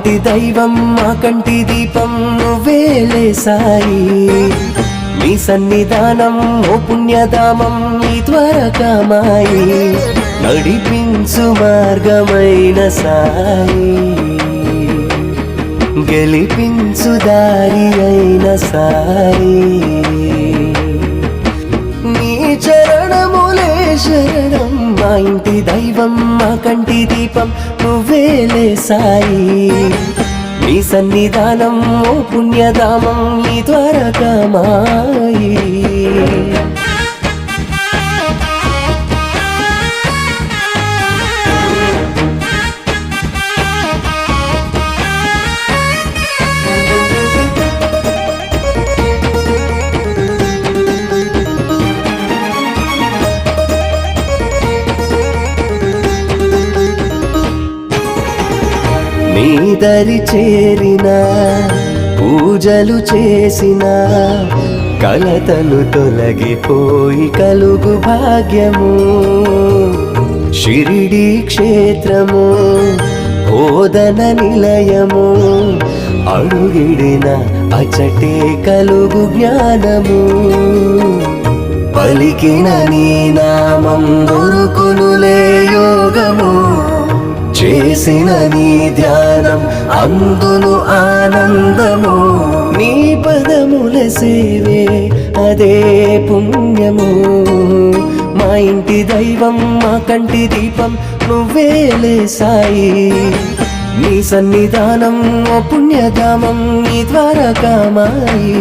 ఇంటి దైవం మా కంటి దీపం నువ్వేలే సాయి నీ సన్నిధానం ఓ పుణ్యధామం ఈ ద్వారకామాయి నడిపించు మార్గమైన సాయి గెలిపించు దారి అయిన సాయి నీ చరణములే శరణం మా ఇంటి దైవం మా కంటి దీపం నువ్వేలే సాయి నీ సన్నిధానం ఓ పుణ్యధామం ఈ ద్వారకామాయి నీ దరి చేరిన పూజలు చేసిన కలతలు తొలగిపోయి కలుగు భాగ్యము షిరిడి క్షేత్రము బోధన నిలయము అడుగిడిన అచటే కలుగు జ్ఞానము పలికిన నీ నామం దొరుకునులే యోగము చేసిన నీ ధ్యానం అందును ఆనందము నీ పదముల సేవే అదే పుణ్యము మా ఇంటి దైవం మా కంటి దీపం నువ్వేలే సాయి నీ సన్నిధానం ఓ పుణ్యధామం నీ ద్వారకామాయి